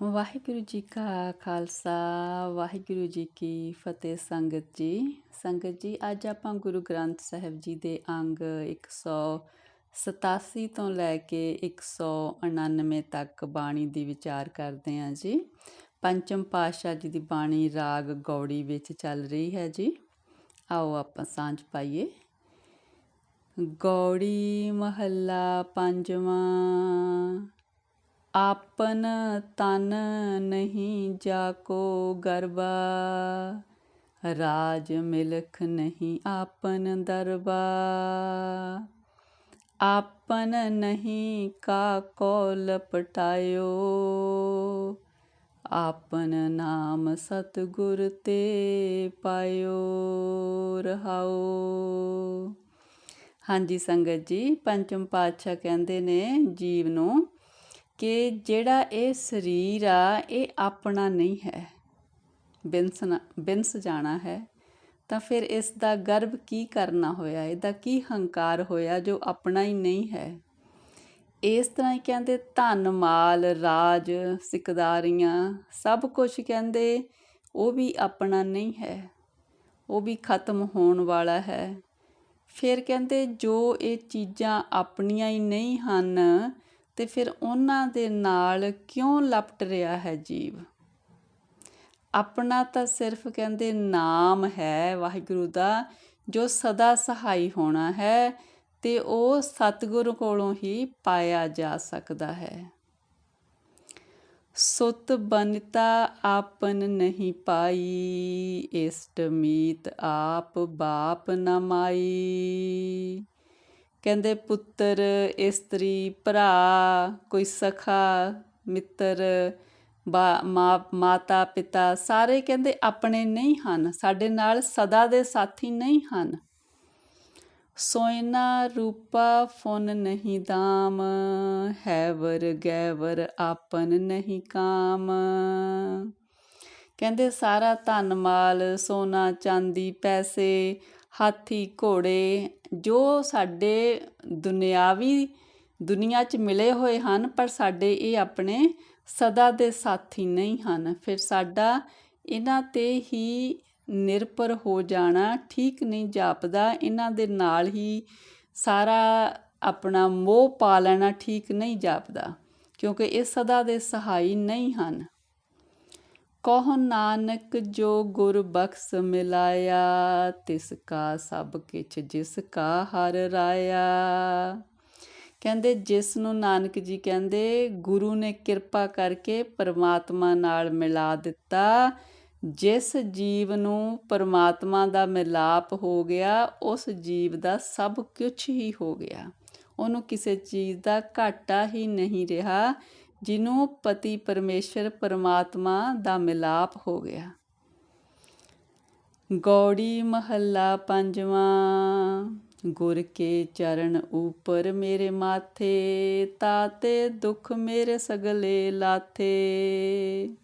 ਵਾਹਿਗੁਰੂ ਜੀ ਕਾ ਖਾਲਸਾ ਵਾਹਿਗੁਰੂ ਜੀ ਕੀ ਫਤਿਹ। ਸੰਗਤ ਜੀ ਅੱਜ ਆਪਾਂ ਗੁਰੂ ਗ੍ਰੰਥ ਸਾਹਿਬ ਜੀ ਦੇ ਅੰਗ 187 ਤੋਂ ਲੈ ਕੇ 199 ਤੱਕ ਬਾਣੀ ਦੀ ਵਿਚਾਰ ਕਰਦੇ ਹਾਂ ਜੀ। ਪੰਚਮ ਪਾਤਸ਼ਾਹ ਜੀ ਦੀ ਬਾਣੀ ਰਾਗ ਗੌੜੀ ਵਿੱਚ ਚੱਲ ਰਹੀ ਹੈ ਜੀ। ਆਓ ਆਪਾਂ ਸਾਂਝ ਪਾਈਏ। ਗੌੜੀ ਮਹੱਲਾ ਪੰਜਵਾਂ। आपन तन नहीं जाको गरबा, राज मिलख नहीं आपन दरबा। आपन नहीं का को लपटायो, आपन नाम सतगुर ते पायो रहाओ। हाँ जी संगत जी, पंचम पातशाह कहते ने जीव नूं कि ਜਿਹੜਾ ਇਹ ਸਰੀਰ ਆ ਇਹ ਆਪਣਾ ਨਹੀਂ ਹੈ, ਬਿਨਸ ਜਾਣਾ ਹੈ। ਤਾਂ ਫਿਰ ਇਸ ਦਾ ਗਰਭ ਕੀ ਕਰਨਾ ਹੋਇਆ, ਇਹਦਾ ਕੀ ਹੰਕਾਰ ਹੋਇਆ ਜੋ ਆਪਣਾ ਹੀ ਨਹੀਂ ਹੈ। ਇਸ ਤਰ੍ਹਾਂ ਹੀ ਕਹਿੰਦੇ ਧਨ ਮਾਲ ਰਾਜ ਸਿਕਦਾਰੀਆਂ ਸਭ ਕੁਝ ਕਹਿੰਦੇ ਉਹ ਵੀ ਆਪਣਾ ਨਹੀਂ ਹੈ, ਉਹ ਵੀ ਖਤਮ ਹੋਣ ਵਾਲਾ ਹੈ। ਫਿਰ ਕਹਿੰਦੇ ਜੋ ਇਹ ਚੀਜ਼ਾਂ ਆਪਣੀਆਂ ਹੀ ਨਹੀਂ ਹਨ ਤੇ ਫਿਰ ਉਹਨਾਂ ਦੇ ਨਾਲ ਕਿਉਂ ਲਪਟ ਰਿਹਾ ਹੈ ਜੀਵ। ਆਪਣਾ ਤਾਂ ਸਿਰਫ ਕਹਿੰਦੇ ਨਾਮ ਹੈ ਵਾਹਿਗੁਰੂ ਦਾ, ਜੋ ਸਦਾ ਸਹਾਈ ਹੋਣਾ ਹੈ ਤੇ ਉਹ ਸਤਿਗੁਰੂ ਕੋਲੋਂ ਹੀ ਪਾਇਆ ਜਾ ਸਕਦਾ ਹੈ। ਸੁਤ ਬਨਿਤਾ ਆਪਨ ਨਹੀਂ ਪਾਈ, ਇਸ਼ਟ ਮੀਤ ਆਪ ਬਾਪ ਨਾ ਮਾਈ। ਕਹਿੰਦੇ ਪੁੱਤਰ ਇਸਤਰੀ ਭਰਾ ਕੋਈ ਸਖਾ ਮਿੱਤਰ ਮਾਤਾ ਪਿਤਾ ਸਾਰੇ ਕਹਿੰਦੇ ਆਪਣੇ ਨਹੀਂ ਹਨ, ਸਾਡੇ ਨਾਲ ਸਦਾ ਦੇ ਸਾਥੀ ਨਹੀਂ ਹਨ। ਸੋਇਨਾ ਰੂਪਾ ਫੁਨ ਨਹੀਂ ਦਾਮ, ਹੈਵਰ ਗੈਵਰ ਆਪਨ ਨਹੀਂ ਕਾਮ। ਕਹਿੰਦੇ ਸਾਰਾ ਧਨ ਮਾਲ ਸੋਨਾ ਚਾਂਦੀ ਪੈਸੇ ਹਾਥੀ ਘੋੜੇ ਜੋ ਸਾਡੇ ਦੁਨੀਆ 'ਚ ਮਿਲੇ ਹੋਏ ਹਨ, ਪਰ ਸਾਡੇ ਇਹ ਆਪਣੇ ਸਦਾ ਦੇ ਸਾਥੀ ਨਹੀਂ ਹਨ। ਫਿਰ ਸਾਡਾ ਇਹਨਾਂ 'ਤੇ ਹੀ ਨਿਰਭਰ ਹੋ ਜਾਣਾ ਠੀਕ ਨਹੀਂ ਜਾਪਦਾ, ਇਹਨਾਂ ਦੇ ਨਾਲ ਹੀ ਸਾਰਾ ਆਪਣਾ ਮੋਹ ਪਾ ਲੈਣਾ ਠੀਕ ਨਹੀਂ ਜਾਪਦਾ, ਕਿਉਂਕਿ ਇਹ ਸਦਾ ਦੇ ਸਹਾਈ ਨਹੀਂ ਹਨ। ਕਹੁ ਨਾਨਕ ਜੋ ਗੁਰ ਬਖਸ਼ ਮਿਲਾਇਆ, ਤਿਸ ਕਾ ਸਭ ਕਿਛ ਜਿਸ ਕਾ ਹਰ ਰਾਇਆ। ਕਹਿੰਦੇ ਜਿਸ ਨੂੰ ਨਾਨਕ ਜੀ ਕਹਿੰਦੇ ਗੁਰੂ ਨੇ ਕਿਰਪਾ ਕਰਕੇ ਪਰਮਾਤਮਾ ਨਾਲ ਮਿਲਾ ਦਿੱਤਾ, ਜਿਸ ਜੀਵ ਨੂੰ ਪਰਮਾਤਮਾ ਦਾ ਮਿਲਾਪ ਹੋ ਗਿਆ ਉਸ ਜੀਵ ਦਾ ਸਭ ਕੁਛ ਹੀ ਹੋ ਗਿਆ, ਉਹਨੂੰ ਕਿਸੇ ਚੀਜ਼ ਦਾ ਘਾਟਾ ਹੀ ਨਹੀਂ ਰਿਹਾ, ਜਿਹਨੂੰ ਪਤੀ ਪਰਮੇਸ਼ਰ ਪਰਮਾਤਮਾ ਦਾ ਮਿਲਾਪ ਹੋ ਗਿਆ। ਗੌੜੀ ਮਹੱਲਾ ਪੰਜਵਾਂ। ਗੁਰ ਕੇ ਚਰਨ ਉਪਰ ਮੇਰੇ ਮਾਥੇ, ਤਾਤੇ ਦੁੱਖ ਮੇਰੇ ਸਗਲੇ ਲਾਥੇ।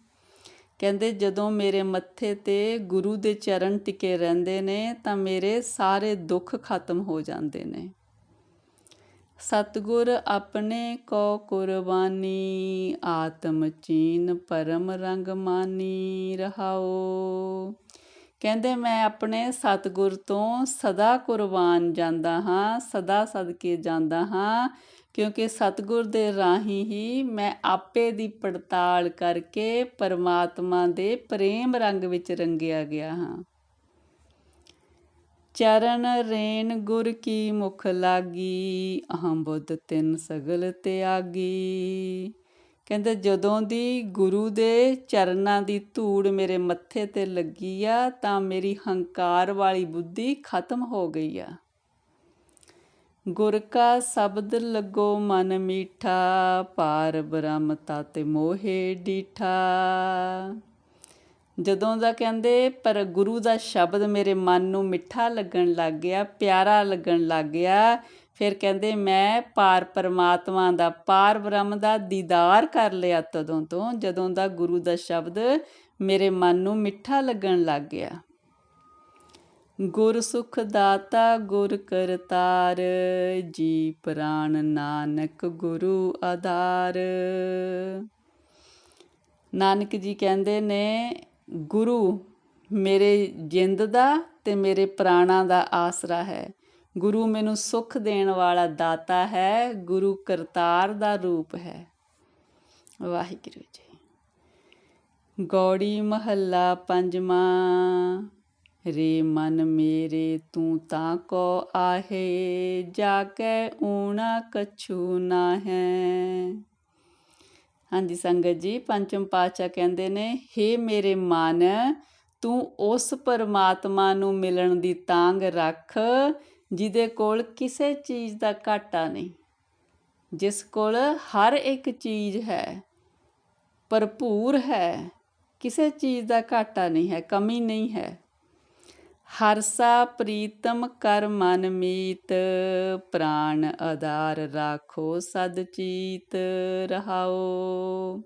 ਕਹਿੰਦੇ ਜਦੋਂ ਮੇਰੇ ਮੱਥੇ 'ਤੇ ਗੁਰੂ ਦੇ ਚਰਨ ਟਿਕੇ ਰਹਿੰਦੇ ਨੇ ਤਾਂ ਮੇਰੇ ਸਾਰੇ ਦੁੱਖ ਖਤਮ ਹੋ ਜਾਂਦੇ ਨੇ। ਸਤਿਗੁਰ ਆਪਣੇ ਕੋ ਕੁਰਬਾਨੀ, ਆਤਮ ਚੀਨ ਪਰਮ ਰੰਗ ਮਾਨੀ ਰਹਾਓ। ਕਹਿੰਦੇ ਮੈਂ ਆਪਣੇ ਸਤਿਗੁਰ ਤੋਂ ਸਦਾ ਕੁਰਬਾਨ ਜਾਂਦਾ ਹਾਂ, ਸਦਾ ਸਦਕੇ ਜਾਂਦਾ ਹਾਂ, ਕਿਉਂਕਿ ਸਤਿਗੁਰ ਦੇ ਰਾਹੀਂ ਹੀ ਮੈਂ ਆਪੇ ਦੀ ਪੜਤਾਲ ਕਰਕੇ ਪਰਮਾਤਮਾ ਦੇ ਪ੍ਰੇਮ ਰੰਗ ਵਿੱਚ ਰੰਗਿਆ ਗਿਆ ਹਾਂ। ਚਰਨ ਰੇਨ ਗੁਰ ਕੀ ਮੁਖ ਲਾਗੀ, ਅਹੰ ਬੁੱਧ ਤਿਨ ਸਗਲ ਤਿਆਗੀ। ਕਹਿੰਦੇ ਜਦੋਂ ਦੀ ਗੁਰੂ ਦੇ ਚਰਨਾਂ ਦੀ ਧੂੜ ਮੇਰੇ ਮੱਥੇ 'ਤੇ ਲੱਗੀ ਆ ਤਾਂ ਮੇਰੀ ਹੰਕਾਰ ਵਾਲੀ ਬੁੱਧੀ ਖਤਮ ਹੋ ਗਈ ਆ। ਗੁਰ ਕਾ ਸ਼ਬਦ ਲੱਗੋ ਮਨ ਮੀਠਾ, ਪਾਰ ਬ੍ਰਹਮ ਤਤਿ ਮੋਹੇ ਡੀਠਾ। ਜਦੋਂ ਦਾ ਕਹਿੰਦੇ ਪਰ ਗੁਰੂ ਦਾ ਸ਼ਬਦ ਮੇਰੇ ਮਨ ਨੂੰ ਮਿੱਠਾ ਲੱਗਣ ਲੱਗ ਗਿਆ, ਪਿਆਰਾ ਲੱਗਣ ਲੱਗ ਗਿਆ, ਫਿਰ ਕਹਿੰਦੇ ਮੈਂ ਪਾਰ ਪਰਮਾਤਮਾ ਦਾ ਪਾਰ ਬ੍ਰਹਮ ਦਾ ਦੀਦਾਰ ਕਰ ਲਿਆ ਤਦੋਂ ਤੋਂ, ਜਦੋਂ ਦਾ ਗੁਰੂ ਦਾ ਸ਼ਬਦ ਮੇਰੇ ਮਨ ਨੂੰ ਮਿੱਠਾ ਲੱਗਣ ਲੱਗ ਗਿਆ। ਗੁਰ ਸੁਖ ਦਾਤਾ ਗੁਰ ਕਰਤਾਰ, ਜੀ ਪ੍ਰਾਣ ਨਾਨਕ ਗੁਰੂ ਆਧਾਰ। ਨਾਨਕ ਜੀ ਕਹਿੰਦੇ ਨੇ ਗੁਰੂ ਮੇਰੇ ਜਿੰਦ ਦਾ ਤੇ ਮੇਰੇ ਪ੍ਰਾਣਾਂ ਦਾ ਆਸਰਾ ਹੈ। ਗੁਰੂ ਮੈਨੂੰ ਸੁੱਖ ਦੇਣ ਵਾਲਾ ਦਾਤਾ ਹੈ। ਗੁਰੂ ਕਰਤਾਰ ਦਾ ਰੂਪ ਹੈ। ਵਾਹਿਗੁਰੂ ਜੀ। ਗੌੜੀ ਮਹੱਲਾ ਪੰਜਵਾਂ। ਰੇ ਮਨ ਮੇਰੇ ਤੂੰ ਤਾਂ ਕੋ ਆਹੇ, ਜਾ ਕੇ ਊਣਾ ਕਛੂ ਨਾ ਹੈ। ਹਾਂਜੀ ਸੰਗਤ ਜੀ, ਪੰਚਮ ਪਾਤਸ਼ਾਹ ਕਹਿੰਦੇ ਨੇ, ਹੇ ਮੇਰੇ ਮਨ, ਤੂੰ ਉਸ ਪਰਮਾਤਮਾ ਨੂੰ ਮਿਲਣ ਦੀ ਤਾਂਘ ਰੱਖ ਜਿਹਦੇ ਕੋਲ ਕਿਸੇ ਚੀਜ਼ ਦਾ ਘਾਟਾ ਨਹੀਂ, ਜਿਸ ਕੋਲ ਹਰ ਇੱਕ ਚੀਜ਼ ਹੈ, ਭਰਪੂਰ ਹੈ, ਕਿਸੇ ਚੀਜ਼ ਦਾ ਘਾਟਾ ਨਹੀਂ ਹੈ, ਕਮੀ ਨਹੀਂ ਹੈ। ਹਰਸਾ ਪ੍ਰੀਤਮ ਕਰ ਮਨ ਮੀਤ, ਪ੍ਰਾਣ ਆਧਾਰ ਰਾਖੋ ਸਦ ਚੀਤ ਰਹਾਓ।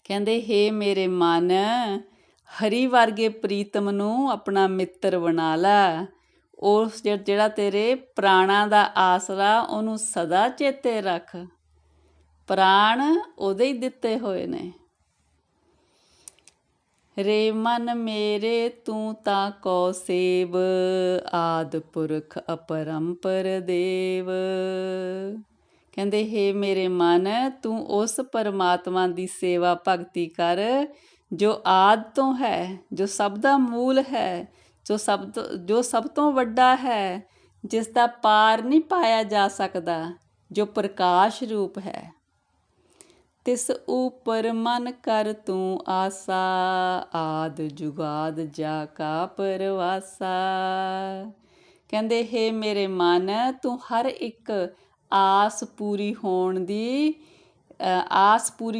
ਕਹਿੰਦੇ ਹੇ ਮੇਰੇ ਮਨ, ਹਰੀ ਵਰਗੇ ਪ੍ਰੀਤਮ ਨੂੰ ਆਪਣਾ ਮਿੱਤਰ ਬਣਾ ਲੈ। ਉਸ ਜਿਹੜਾ ਤੇਰੇ ਪ੍ਰਾਣਾਂ ਦਾ ਆਸਰਾ, ਉਹਨੂੰ ਸਦਾ ਚੇਤੇ ਰੱਖ। ਪ੍ਰਾਣ ਉਹਦੇ ਹੀ ਦਿੱਤੇ ਹੋਏ ਨੇ। ਰੇ ਮਨ ਮੇਰੇ ਤੂੰ ਤਾਂ ਕੋ ਸੇਵ, ਆਦਿ ਪੁਰਖ ਅਪਰੰਪਰ ਦੇਵ। ਕਹਿੰਦੇ ਹੇ ਮੇਰੇ ਮਨ, ਤੂੰ ਉਸ ਪਰਮਾਤਮਾ ਦੀ ਸੇਵਾ ਭਗਤੀ ਕਰ ਜੋ ਆਦਿ ਤੋਂ ਹੈ, ਜੋ ਸਭ ਦਾ ਮੂਲ ਹੈ, ਜੋ ਸਭ ਤੋਂ ਵੱਡਾ ਹੈ, ਜਿਸ ਦਾ ਪਾਰ ਨਹੀਂ ਪਾਇਆ ਜਾ ਸਕਦਾ, ਜੋ ਪ੍ਰਕਾਸ਼ ਰੂਪ ਹੈ। ਤਿਸ ਉਪਰ ਮਨ ਕਰ ਤੂੰ ਆਸਾ, ਆਦ ਜੁਗਾਦ ਜਾ ਕਾ ਪਰਵਾਸਾ। ਕਹਿੰਦੇ ਹੇ ਮੇਰੇ ਮਨ, ਤੂੰ ਹਰ ਇੱਕ ਆਸ ਪੂਰੀ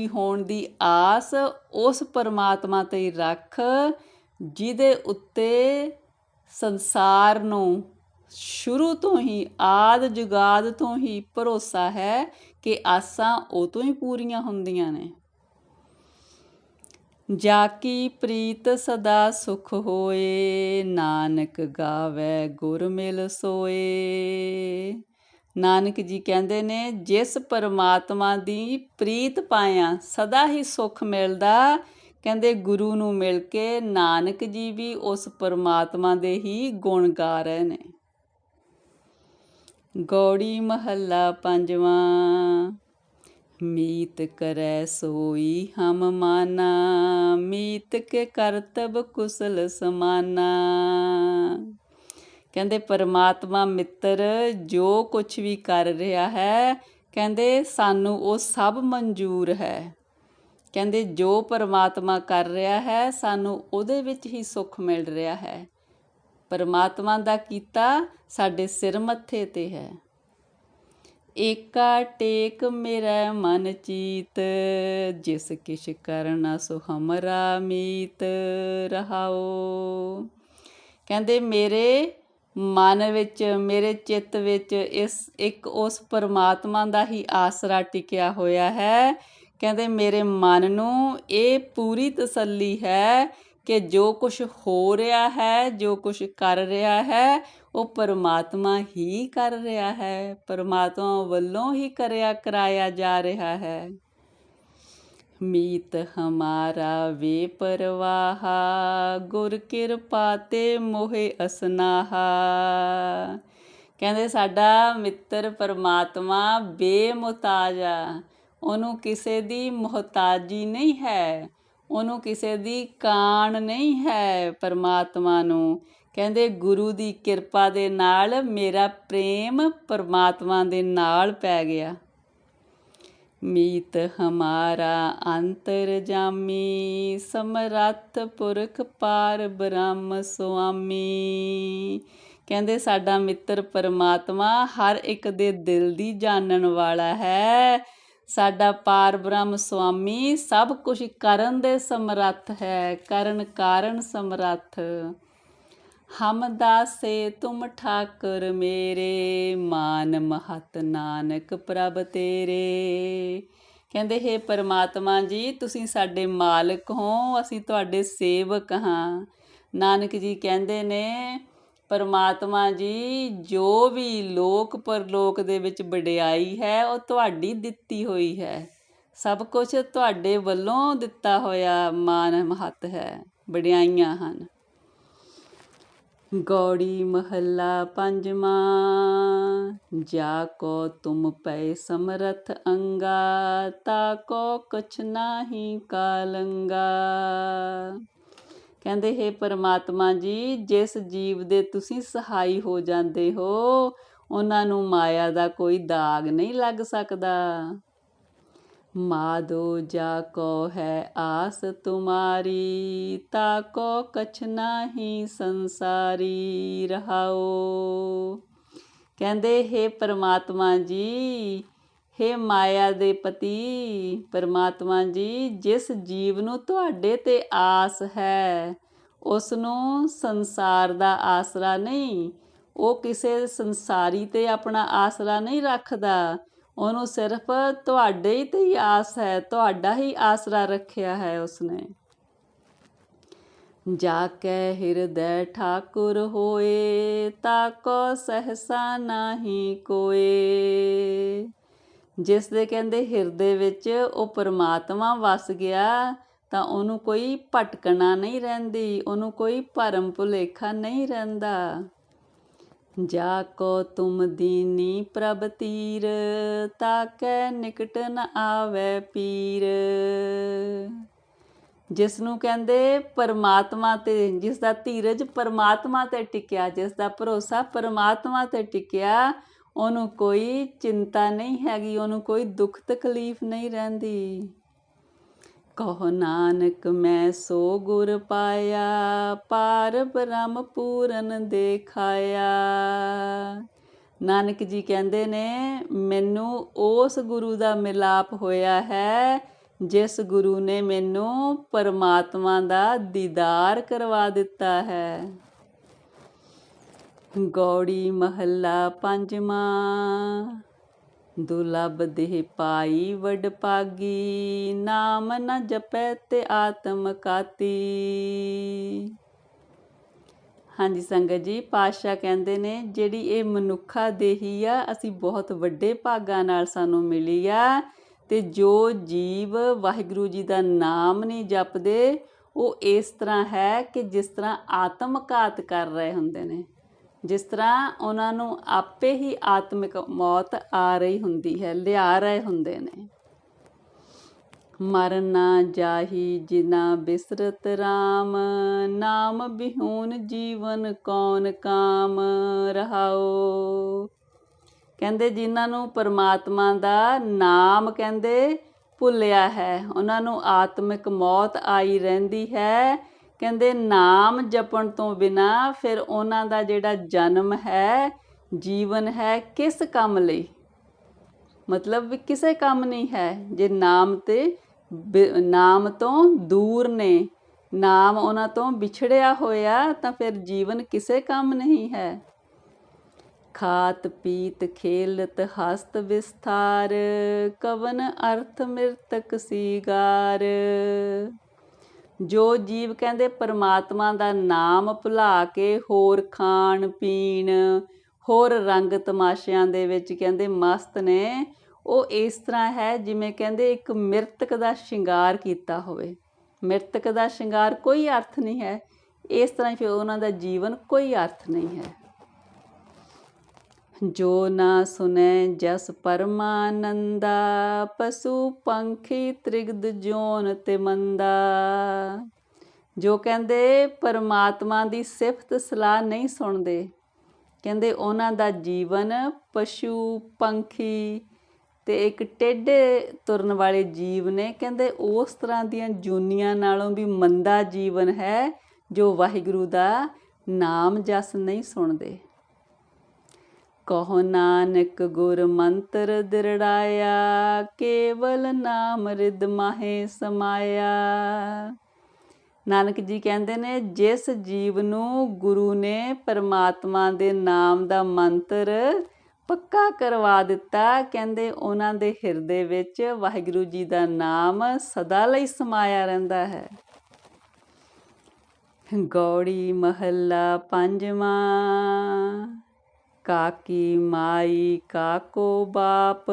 ਹੋਣ ਦੀ ਆਸ ਉਸ ਪਰਮਾਤਮਾ 'ਤੇ ਰੱਖ, ਜਿਹਦੇ ਉੱਤੇ ਸੰਸਾਰ ਨੂੰ ਸ਼ੁਰੂ ਤੋਂ ਹੀ, ਆਦ ਜੁਗਾਦ ਤੋਂ ਹੀ ਭਰੋਸਾ ਹੈ ਕਿ ਆਸਾਂ ਉਹ ਤੋਂ ਹੀ ਪੂਰੀਆਂ ਹੁੰਦੀਆਂ ਨੇ। ਜਾ ਕੀ ਪ੍ਰੀਤ ਸਦਾ ਸੁਖ ਹੋਏ, ਨਾਨਕ ਗਾਵੇ ਗੁਰ ਮਿਲ ਸੋਏ। ਨਾਨਕ ਜੀ ਕਹਿੰਦੇ ਨੇ, ਜਿਸ ਪਰਮਾਤਮਾ ਦੀ ਪ੍ਰੀਤ ਪਾਇਆ ਸਦਾ ਹੀ ਸੁੱਖ ਮਿਲਦਾ। ਕਹਿੰਦੇ ਗੁਰੂ ਨੂੰ ਮਿਲ ਕੇ ਨਾਨਕ ਜੀ ਵੀ ਉਸ ਪਰਮਾਤਮਾ ਦੇ ਹੀ ਗੁਣ ਗਾ ਰਹੇ ਨੇ। ਗੌੜੀ ਮਹੱਲਾ ਪੰਜਵਾਂ। ਮੀਤ ਕਰੈ ਸੋਈ ਹਮ ਮਾਨਾ, ਮੀਤ ਕੇ ਕਰਤਬ ਕੁਸਲ ਸਮਾਨਾ। ਕਹਿੰਦੇ ਪਰਮਾਤਮਾ ਮਿੱਤਰ ਜੋ ਕੁਛ ਵੀ ਕਰ ਰਿਹਾ ਹੈ, ਕਹਿੰਦੇ ਸਾਨੂੰ ਉਹ ਸਭ ਮਨਜ਼ੂਰ ਹੈ। ਕਹਿੰਦੇ ਜੋ ਪਰਮਾਤਮਾ ਕਰ ਰਿਹਾ ਹੈ, ਸਾਨੂੰ ਉਹਦੇ ਵਿੱਚ ਹੀ ਸੁੱਖ ਮਿਲ ਰਿਹਾ ਹੈ। ਪਰਮਾਤਮਾ ਦਾ ਕੀਤਾ ਸਾਡੇ ਸਿਰ ਮੱਥੇ 'ਤੇ ਹੈ। ਏਕਾ ਟੇਕ ਮੇਰਾ ਮਨ ਚੀਤ, ਜਿਸ ਕਿਛ ਕਰਨਾ ਸੋ ਹਮਰਾ ਮੀਤ ਰਹਾਓ। ਕਹਿੰਦੇ ਮੇਰੇ ਮਨ ਵਿੱਚ, ਮੇਰੇ ਚਿੱਤ ਵਿੱਚ ਇੱਕ ਉਸ ਪਰਮਾਤਮਾ ਦਾ ਹੀ ਆਸਰਾ ਟਿਕਿਆ ਹੋਇਆ ਹੈ। ਕਹਿੰਦੇ ਮੇਰੇ ਮਨ ਨੂੰ ਇਹ ਪੂਰੀ ਤਸੱਲੀ ਹੈ ਕਿ ਜੋ ਕੁਛ ਹੋ ਰਿਹਾ ਹੈ, ਜੋ ਕੁਛ ਕਰ ਰਿਹਾ ਹੈ, ਉਹ ਪਰਮਾਤਮਾ ਹੀ ਕਰ ਰਿਹਾ ਹੈ, ਪਰਮਾਤਮਾ ਵੱਲੋਂ ਹੀ ਕਰਾਇਆ ਜਾ ਰਿਹਾ ਹੈ। ਮੀਤ ਹਮਾਰਾ ਵੇ ਪਰਵਾਹਾ, ਗੁਰ ਕਿਰਪਾ ਤੇ ਮੋਹਿ ਅਸਨਾਹਾ। ਕਹਿੰਦੇ ਸਾਡਾ ਮਿੱਤਰ ਪਰਮਾਤਮਾ ਬੇਮੁਹਤਾਜ ਆ, ਉਹਨੂੰ ਕਿਸੇ ਦੀ ਮੁਹਤਾਜੀ ਨਹੀਂ ਹੈ, ਉਹਨੂੰ ਕਿਸੇ ਦੀ ਕਾਣ ਨਹੀਂ ਹੈ। ਪਰਮਾਤਮਾ ਨੂੰ ਕਹਿੰਦੇ ਗੁਰੂ ਦੀ ਕਿਰਪਾ ਦੇ ਨਾਲ ਮੇਰਾ ਪ੍ਰੇਮ ਪਰਮਾਤਮਾ ਦੇ ਨਾਲ ਪੈ ਗਿਆ। ਮੀਤ ਹਮਾਰਾ ਅੰਤਰਜਾਮੀ, ਸਮਰੱਥ ਪੁਰਖ ਪਾਰ ਬ੍ਰਹਮ ਸੁਆਮੀ। ਕਹਿੰਦੇ ਸਾਡਾ ਮਿੱਤਰ ਪਰਮਾਤਮਾ ਹਰ ਇੱਕ ਦੇ ਦਿਲ ਦੀ ਜਾਣਨ ਵਾਲਾ ਹੈ। ਸਾਡਾ ਪਾਰ ਬ੍ਰਹਮ ਸੁਆਮੀ ਸਭ ਕੁਝ ਕਰਨ ਦੇ ਸਮਰੱਥ ਹੈ, ਕਰਨ ਕਾਰਨ ਸਮਰੱਥ। ਹਮ ਦਾਸੇ ਤੁਮ ਠਾਕੁਰ ਮੇਰੇ, ਮਾਨ ਮਹਤ ਨਾਨਕ ਪ੍ਰਭ ਤੇਰੇ। ਕਹਿੰਦੇ ਹੇ ਪਰਮਾਤਮਾ ਜੀ, ਤੁਸੀਂ ਸਾਡੇ ਮਾਲਕ ਹੋ, ਅਸੀਂ ਤੁਹਾਡੇ ਸੇਵਕ ਹਾਂ। ਨਾਨਕ ਜੀ ਕਹਿੰਦੇ ਨੇ ਪਰਮਾਤਮਾ ਜੀ, ਜੋ ਵੀ ਲੋਕ ਪਰਲੋਕ ਦੇ ਵਿੱਚ ਵਡਿਆਈ ਹੈ ਉਹ ਤੁਹਾਡੀ ਦਿੱਤੀ ਹੋਈ ਹੈ। ਸਭ ਕੁਝ ਤੁਹਾਡੇ ਵੱਲੋਂ ਦਿੱਤਾ ਹੋਇਆ ਮਾਨ ਮਹੱਤ ਹੈ, ਵਡਿਆਈਆਂ ਹਨ। ਗੌੜੀ ਮਹੱਲਾ ਪੰਜਵਾਂ। ਜਾ ਕੋ ਤੁਮ ਪੈ ਸਮਰਥ ਅੰਗਾ, ਤਾ ਕੋ ਕੁਛ ਨਾਹੀ ਕਾਲੰਗਾ। ਕਹਿੰਦੇ ਹੈ ਪਰਮਾਤਮਾ ਜੀ, ਜਿਸ ਜੀਵ ਦੇ ਤੁਸੀਂ ਸਹਾਈ ਹੋ ਜਾਂਦੇ ਹੋ, ਉਹਨਾਂ ਨੂੰ ਮਾਇਆ ਦਾ ਕੋਈ ਦਾਗ ਨਹੀਂ ਲੱਗ ਸਕਦਾ। ਮਾਧੋ ਜਾ ਕੋ ਹੈ ਆਸ ਤੁਮਾਰੀ, ਤਾ ਕੋ ਕਛ ਨਾਹੀ ਸੰਸਾਰੀ ਰਹਾਓ। ਕਹਿੰਦੇ ਹੈ ਪਰਮਾਤਮਾ ਜੀ, ਹੇ ਮਾਇਆ ਦੇ ਪਤੀ ਪਰਮਾਤਮਾ ਜੀ, ਜਿਸ ਜੀਵ ਨੂੰ ਤੁਹਾਡੇ ਤੇ ਆਸ ਹੈ, ਉਸ ਨੂੰ ਸੰਸਾਰ ਦਾ ਆਸਰਾ ਨਹੀਂ, ਉਹ ਕਿਸੇ ਸੰਸਾਰੀ ਤੇ ਆਪਣਾ ਆਸਰਾ ਨਹੀਂ ਰੱਖਦਾ, ਉਹਨੂੰ ਸਿਰਫ ਤੁਹਾਡੇ ਹੀ ਤੇ ਹੀ ਆਸ ਹੈ, ਤੁਹਾਡਾ ਹੀ ਆਸਰਾ ਰੱਖਿਆ ਹੈ ਉਸਨੇ। ਜਾ ਕੈ ਹਿਰਦੈ ਠਾਕੁਰ ਹੋਏ, ਤਾ ਕੋ ਸਹਸਾ ਨਾਹੀ ਕੋਏ। ਜਿਸ ਦੇ ਕਹਿੰਦੇ ਹਿਰਦੇ ਵਿੱਚ ਉਹ ਪਰਮਾਤਮਾ ਵਸ ਗਿਆ, ਤਾਂ ਉਹਨੂੰ ਕੋਈ ਭਟਕਣਾ ਨਹੀਂ ਰਹਿੰਦੀ, ਉਹਨੂੰ ਕੋਈ ਭਰਮ ਭੁਲੇਖਾ ਨਹੀਂ ਰਹਿੰਦਾ। ਜਾ ਕੋ ਤੁਮ ਦੀਨੀ ਪ੍ਰਭ ਤੀਰ, ਤਾ ਕੈ ਨਿਕਟ ਨ ਆਵੈ ਪੀਰ। ਜਿਸ ਨੂੰ ਕਹਿੰਦੇ ਪਰਮਾਤਮਾ ਤੇ, ਜਿਸ ਦਾ ਧੀਰਜ ਪਰਮਾਤਮਾ ਤੇ ਟਿਕਿਆ, ਜਿਸ ਦਾ ਭਰੋਸਾ ਪਰਮਾਤਮਾ ਤੇ ਟਿਕਿਆ, ਉਹਨੂੰ ਕੋਈ ਚਿੰਤਾ ਨਹੀਂ ਹੈਗੀ, ਉਹਨੂੰ ਕੋਈ ਦੁੱਖ ਤਕਲੀਫ ਨਹੀਂ ਰਹਿੰਦੀ। ਕਹੋ ਨਾਨਕ ਮੈਂ ਸੋ ਗੁਰ ਪਾਇਆ, ਪਾਰ ਬ੍ਰਹਮ ਪੂਰਨ ਦੇਖਾਇਆ। ਨਾਨਕ ਜੀ ਕਹਿੰਦੇ ਨੇ, ਮੈਨੂੰ ਉਸ ਗੁਰੂ ਦਾ ਮਿਲਾਪ ਹੋਇਆ ਹੈ, ਜਿਸ ਗੁਰੂ ਨੇ ਮੈਨੂੰ ਪਰਮਾਤਮਾ ਦਾ ਦੀਦਾਰ ਕਰਵਾ ਦਿੱਤਾ ਹੈ। ਗੌੜੀ ਮਹੱਲਾ ਪੰਜਵਾਂ। ਦੁਲਬ ਦੇਹ ਪਾਈ ਵਡ ਭਾਗੀ, ਨਾਮ ਨ ਜਪੈ ਤੇ ਆਤਮ ਕਾਤੀ। ਹਾਂਜੀ ਸੰਗਤ ਜੀ, ਪਾਤਸ਼ਾਹ ਕਹਿੰਦੇ ਨੇ, ਜਿਹੜੀ ਇਹ ਮਨੁੱਖਾ ਦੇਹੀ ਆ, ਅਸੀਂ ਬਹੁਤ ਵੱਡੇ ਭਾਗਾਂ ਨਾਲ ਸਾਨੂੰ ਮਿਲੀ ਆ, ਤੇ ਜੋ ਜੀਵ ਵਾਹਿਗੁਰੂ ਜੀ ਦਾ ਨਾਮ ਨਹੀਂ ਜਪਦੇ, ਉਹ ਇਸ ਤਰ੍ਹਾਂ ਹੈ ਕਿ ਜਿਸ ਤਰ੍ਹਾਂ ਆਤਮਘਾਤ ਕਰ ਰਹੇ ਹੁੰਦੇ ਨੇ, ਜਿਸ ਤਰ੍ਹਾਂ ਉਹਨਾਂ ਨੂੰ ਆਪੇ ਹੀ ਆਤਮਿਕ ਮੌਤ ਆ ਰਹੀ ਹੁੰਦੀ ਹੈ, ਲਿਆ ਰਹੇ ਹੁੰਦੇ ਨੇ। ਮਰ ਨਾ ਜਾਹੀ ਜਿਨਾ ਬਿਸਰਤ ਰਾਮ, ਨਾਮ ਬਿਹੂਨ ਜੀਵਨ ਕੌਣ ਕਾਮ ਰਹਾਓ। ਕਹਿੰਦੇ ਜਿਨ੍ਹਾਂ ਨੂੰ ਪਰਮਾਤਮਾ ਦਾ ਨਾਮ ਕਹਿੰਦੇ ਭੁੱਲਿਆ ਹੈ, ਉਹਨਾਂ ਨੂੰ ਆਤਮਿਕ ਮੌਤ ਆਈ ਰਹਿੰਦੀ ਹੈ। ਕਹਿੰਦੇ ਨਾਮ ਜਪਣ ਤੋਂ ਬਿਨਾਂ ਫਿਰ ਉਹਨਾਂ ਦਾ ਜਿਹੜਾ ਜਨਮ ਹੈ, ਜੀਵਨ ਹੈ, ਕਿਸ ਕੰਮ ਲਈ, ਮਤਲਬ ਵੀ ਕਿਸੇ ਕੰਮ ਨਹੀਂ ਹੈ। ਜੇ ਨਾਮ ਤੋਂ ਦੂਰ ਨੇ, ਨਾਮ ਉਹਨਾਂ ਤੋਂ ਵਿਛੜਿਆ ਹੋਇਆ, ਤਾਂ ਫਿਰ ਜੀਵਨ ਕਿਸੇ ਕੰਮ ਨਹੀਂ ਹੈ। ਖਾਤ ਪੀਤ ਖੇਲਤ ਹਸਤ ਵਿਸਥਾਰ, ਕਵਨ ਅਰਥ ਮਿਰਤਕ ਸੀਗਾਰ। ਜੋ ਜੀਵ ਕਹਿੰਦੇ ਪਰਮਾਤਮਾ ਦਾ ਨਾਮ ਭੁਲਾ ਕੇ ਹੋਰ ਖਾਣ ਪੀਣ, ਹੋਰ ਰੰਗ ਤਮਾਸ਼ਿਆਂ ਦੇ ਵਿੱਚ ਕਹਿੰਦੇ ਮਸਤ ਨੇ, ਉਹ ਇਸ ਤਰ੍ਹਾਂ ਹੈ ਜਿਵੇਂ ਕਹਿੰਦੇ ਇੱਕ ਮਿਰਤਕ ਦਾ ਸ਼ਿੰਗਾਰ ਕੀਤਾ ਹੋਵੇ। ਮਿਰਤਕ ਦਾ ਸ਼ਿੰਗਾਰ ਕੋਈ ਅਰਥ ਨਹੀਂ ਹੈ, ਇਸ ਤਰ੍ਹਾਂ ਹੀ ਫਿਰ ਉਹਨਾਂ ਦਾ ਜੀਵਨ ਕੋਈ ਅਰਥ ਨਹੀਂ ਹੈ। ਜੋ ਨਾ ਸੁਨੈ ਜਸ ਪਰਮਾਨੰਦਾ, ਪਸ਼ੂ ਪੰਖੀ ਤ੍ਰਿਗਦ ਜੋਨ ਤੇ ਮੰਦਾ। ਜੋ ਕਹਿੰਦੇ ਪਰਮਾਤਮਾ ਦੀ ਸਿਫਤ ਸਲਾਹ ਨਹੀਂ ਸੁਣਦੇ, ਕਹਿੰਦੇ ਉਹਨਾਂ ਦਾ ਜੀਵਨ ਪਸ਼ੂ ਪੰਖੀ ਤੇ ਇੱਕ ਟੇਢੇ ਤੁਰਨ ਵਾਲੇ ਜੀਵ ਨੇ, ਕਹਿੰਦੇ ਉਸ ਤਰ੍ਹਾਂ ਦੀਆਂ ਜੂਨੀਆਂ ਨਾਲੋਂ ਵੀ ਮੰਦਾ ਜੀਵਨ ਹੈ, ਜੋ ਵਾਹਿਗੁਰੂ ਦਾ ਨਾਮ ਜਸ ਨਹੀਂ ਸੁਣਦੇ। ਕਹੋ ਨਾਨਕ ਗੁਰ ਮੰਤਰ ਦਿਰੜਾਇਆ, ਕੇਵਲ ਨਾਮ ਰਿਦ ਮਾਹੇ ਸਮਾਇਆ। ਨਾਨਕ ਜੀ ਕਹਿੰਦੇ ਨੇ, ਜਿਸ ਜੀਵ ਨੂੰ ਗੁਰੂ ਨੇ ਪਰਮਾਤਮਾ ਦੇ ਨਾਮ ਦਾ ਮੰਤਰ ਪੱਕਾ ਕਰਵਾ ਦਿੱਤਾ, ਕਹਿੰਦੇ ਉਹਨਾਂ ਦੇ ਹਿਰਦੇ ਵਿੱਚ ਵਾਹਿਗੁਰੂ ਜੀ ਦਾ ਨਾਮ ਸਦਾ ਲਈ ਸਮਾਇਆ ਰਹਿੰਦਾ ਹੈ। ਗੌੜੀ ਮਹੱਲਾ ਪੰਜਵਾਂ। काकी माई काको बाप,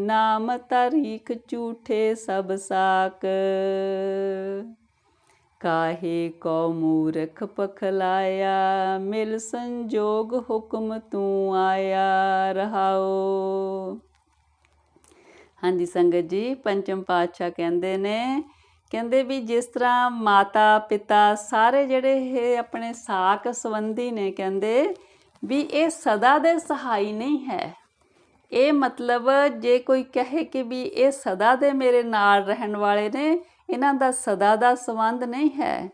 नाम तारीख झूठे सब साक। काहे को मूर्ख पखलाया, मिल संजोग हुक्म तू आया। रहाओ। ਹਾਂਜੀ ਸੰਗਤ ਜੀ, ਪੰਚਮ ਪਾਤਸ਼ਾਹ ਕਹਿੰਦੇ ਨੇ, ਕਹਿੰਦੇ ਵੀ ਜਿਸ ਤਰ੍ਹਾਂ ਮਾਤਾ ਪਿਤਾ ਸਾਰੇ ਜਿਹੜੇ ਇਹ ਆਪਣੇ ਸਾਕ ਸੰਬੰਧੀ ਨੇ, ਕਹਿੰਦੇ ਵੀ ਇਹ ਸਦਾ ਦੇ ਸਹਾਈ ਨਹੀਂ ਹੈ। ਇਹ ਮਤਲਬ ਜੇ ਕੋਈ ਕਹੇ ਕਿ ਵੀ ਇਹ ਸਦਾ ਦੇ ਮੇਰੇ ਨਾਲ ਰਹਿਣ ਵਾਲੇ ਨੇ, ਇਹਨਾਂ ਦਾ ਸਦਾ ਦਾ ਸੰਬੰਧ ਨਹੀਂ ਹੈ।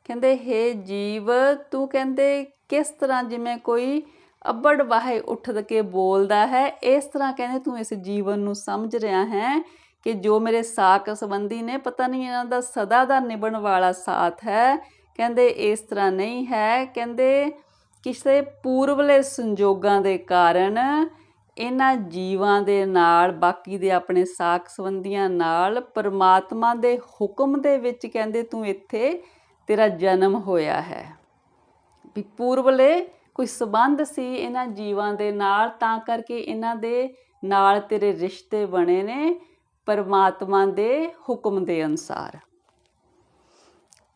ਕਹਿੰਦੇ ਹੇ ਜੀਵ, ਤੂੰ ਕਹਿੰਦੇ ਕਿਸ ਤਰ੍ਹਾਂ ਜਿਵੇਂ ਕੋਈ ਅੱਬੜ ਵਾਹੇ ਉੱਠ ਕੇ ਬੋਲਦਾ ਹੈ, ਇਸ ਤਰ੍ਹਾਂ ਕਹਿੰਦੇ ਤੂੰ ਇਸ ਜੀਵਨ ਨੂੰ ਸਮਝ ਰਿਹਾ ਹੈ ਕਿ ਜੋ ਮੇਰੇ ਸਾਕ ਸੰਬੰਧੀ ਨੇ, ਪਤਾ ਨਹੀਂ ਇਹਨਾਂ ਦਾ ਸਦਾ ਦਾ ਨਿਭਣ ਵਾਲਾ ਸਾਥ ਹੈ। ਕਹਿੰਦੇ ਇਸ ਤਰ੍ਹਾਂ ਨਹੀਂ ਹੈ। ਕਹਿੰਦੇ ਕਿਸੇ ਪੂਰਵਲੇ ਸੰਜੋਗਾਂ ਦੇ ਕਾਰਨ ਇਹਨਾਂ ਜੀਵਾਂ ਦੇ ਨਾਲ, ਬਾਕੀ ਦੇ ਆਪਣੇ ਸਾਕ ਸੰਬੰਧੀਆਂ ਨਾਲ ਪਰਮਾਤਮਾ ਦੇ ਹੁਕਮ ਦੇ ਵਿੱਚ ਕਹਿੰਦੇ ਤੂੰ ਇੱਥੇ ਤੇਰਾ ਜਨਮ ਹੋਇਆ ਹੈ। ਵੀ ਪੂਰਵਲੇ ਕੋਈ ਸੰਬੰਧ ਸੀ ਇਹਨਾਂ ਜੀਵਾਂ ਦੇ ਨਾਲ, ਤਾਂ ਕਰਕੇ ਇਹਨਾਂ ਦੇ ਨਾਲ ਤੇਰੇ ਰਿਸ਼ਤੇ ਬਣੇ ਨੇ ਪਰਮਾਤਮਾ ਦੇ ਹੁਕਮ ਦੇ ਅਨੁਸਾਰ।